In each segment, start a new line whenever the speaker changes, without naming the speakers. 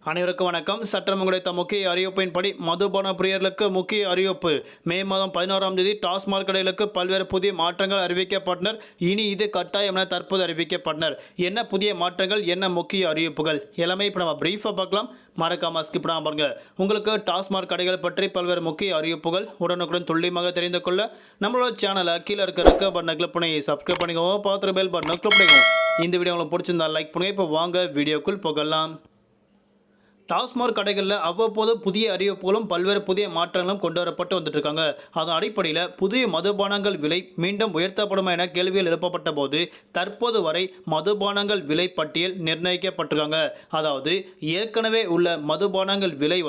அனைவருக்கும் வணக்கம். சட்டம் கிடைத்த முக்கிய அறிவிப்பின்படி மதுபான பிரியர்களுக்கு முக்கிய அறிவிப்பு. மே மாதம் 11ஆம் தேதி டாஸ்மாக் கடைகளுக்கு பல்வேறு புதிய மாற்றங்கள் அறிவிக்கப்பட்டனர். இனி இது கட்டாயம் என தற்போது அறிவிக்கப்பட்டனர். என்ன புதிய மாற்றங்கள், என்ன முக்கிய அறிவிப்புகள் எல்லாமே இப்போ நம்ம பிரீஃபாக பார்க்கலாம். மறக்காம ஸ்கிப் பண்ணாம பாருங்க. உங்களுக்கு டாஸ்மாக் கடைகள் பற்றி பல்வேறு முக்கிய அறிவிப்புகள் உடனுக்குடன் துல்லியமாக தெரிந்து கொள்ள நம்மளோட சேனலை கீழே இருக்க பட்டனை கிளிக் பண்ணி சப்ஸ்கிரைப் பண்ணிக்கோங்க. பார்த்துட்டு பெல் பட்டனை கிளிக் பண்ணிக்கோங்க. இந்த வீடியோ உங்களுக்கு பிடிச்சிருந்தா லைக் பண்ணுங்க. இப்போ வாங்க வீடியோக்குள் போகலாம். டாஸ்மாக் கடைகளில் அவ்வப்போது புதிய அறிவிப்புகளும் பல்வேறு புதிய மாற்றங்களும் கொண்டு வரப்பட்டு வந்துட்டு இருக்காங்க. அதன் அடிப்படையில் புதிய மதுபானங்கள் விலை மீண்டும் உயர்த்தப்படுமா என கேள்விகள் எழுப்பப்பட்ட போது தற்போது வரை மதுபானங்கள் விலை பட்டியல் நிர்ணயிக்கப்பட்டிருக்காங்க. அதாவது ஏற்கனவே உள்ள மதுபானங்கள் விலை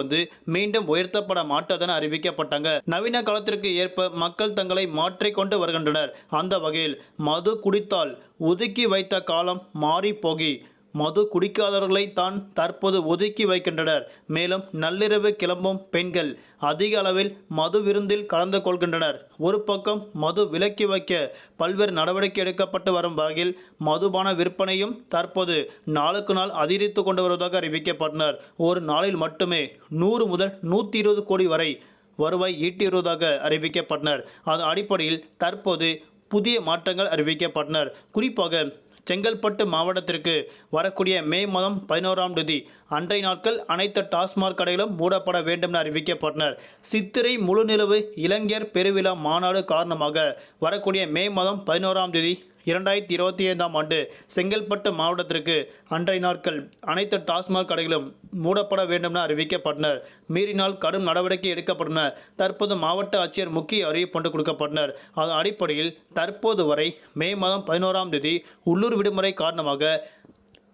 மீண்டும் உயர்த்தப்பட மாட்டதென அறிவிக்கப்பட்டாங்க. நவீன காலத்திற்கு ஏற்ப மக்கள் தங்களை மாற்றிக்கொண்டு வருகின்றனர். அந்த வகையில் மது குடித்தால் ஒதுக்கி வைத்த காலம் மாறி போகி மது குடிக்காதவர்களை தான் தற்போது ஒதுக்கி வைக்கின்றனர். மேலும் நள்ளிரவு கிளம்பும் பெண்கள் அதிக அளவில் மது விருந்தில் கலந்து கொள்கின்றனர். ஒரு பக்கம் மது விலக்கி வைக்க பல்வேறு நடவடிக்கை எடுக்கப்பட்டு வரும் வகையில் மதுபான விற்பனையும் தற்போது நாளுக்கு நாள் அதிகரித்து கொண்டு வருவதாக அறிவிக்கப்பட்டனர். ஒரு நாளில் மட்டுமே 100 முதல் 120 கோடி வரை வருவாய் ஈட்டியிருப்பதாக அறிவிக்கப்பட்டனர். அதன் அடிப்படையில் தற்போது புதிய மாற்றங்கள் அறிவிக்கப்பட்டனர். குறிப்பாக செங்கல்பட்டு மாவட்டத்திற்கு வரக்கூடிய மே மாதம் 11ஆம் தேதி அன்றைய நாட்கள் அனைத்து டாஸ்மாக் கடைகளும் மூடப்பட வேண்டும் என அறிவிக்கப்பட்டனர். சித்திரை முழுநிலவு இளைஞர் பெருவிழா மாநாடு காரணமாக வரக்கூடிய மே மாதம் 11ஆம் தேதி 2025ஆம் ஆண்டு செங்கல்பட்டு மாவட்டத்திற்கு அன்றைய நாட்கள் அனைத்து டாஸ்மாக் கடைகளும் மூடப்பட வேண்டும் என அறிவிக்கப்பட்டனர். மீறினால் கடும் நடவடிக்கை எடுக்கப்படும் என தற்போது மாவட்ட ஆட்சியர் முக்கிய அறிவிப்பு ஒன்று கொடுக்கப்பட்டனர். அதன் அடிப்படையில் தற்போது வரை மே மாதம் 11ஆம் தேதி உள்ளூர் விடுமுறை காரணமாக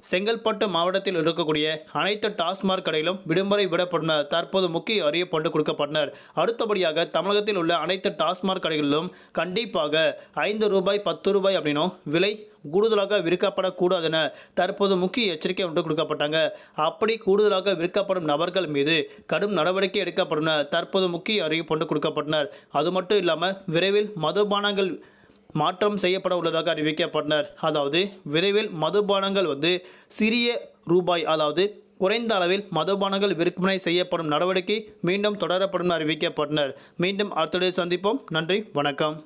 செங்கல்பட்டு மாவட்டத்தில் இருக்கக்கூடிய அனைத்து டாஸ்மாக் கடையிலும் விடுமுறை விடப்படும் தற்போது முக்கிய அறிவிப்பு ஒன்று கொடுக்கப்பட்டனர். அடுத்தபடியாக தமிழகத்தில் உள்ள அனைத்து டாஸ்மாக் கடைகளிலும் கண்டிப்பாக 5 ரூபாய் 10 ரூபாய் அப்படின்னும் விலை கூடுதலாக விற்கப்படக்கூடாது என தற்போது முக்கிய எச்சரிக்கை ஒன்று கொடுக்கப்பட்டாங்க. அப்படி கூடுதலாக விற்கப்படும் நபர்கள் மீது கடும் நடவடிக்கை எடுக்கப்படும் தற்போது முக்கிய அறிவிப்பு ஒன்று கொடுக்கப்பட்டனர். அது மட்டும் இல்லாமல் விரைவில் மதுபானங்கள் மாற்றம் செய்யப்பட உள்ளதாக அறிவிக்கப்பட்டனர். அதாவது விரைவில் மதுபானங்கள் சிறிய ரூபாய், அதாவது குறைந்த அளவில் மதுபானங்கள் விற்பனை செய்யப்படும் நடவடிக்கை மீண்டும் தொடரப்படும் அறிவிக்கப்பட்டனர். மீண்டும் அடுத்த சந்திப்போம். நன்றி, வணக்கம்.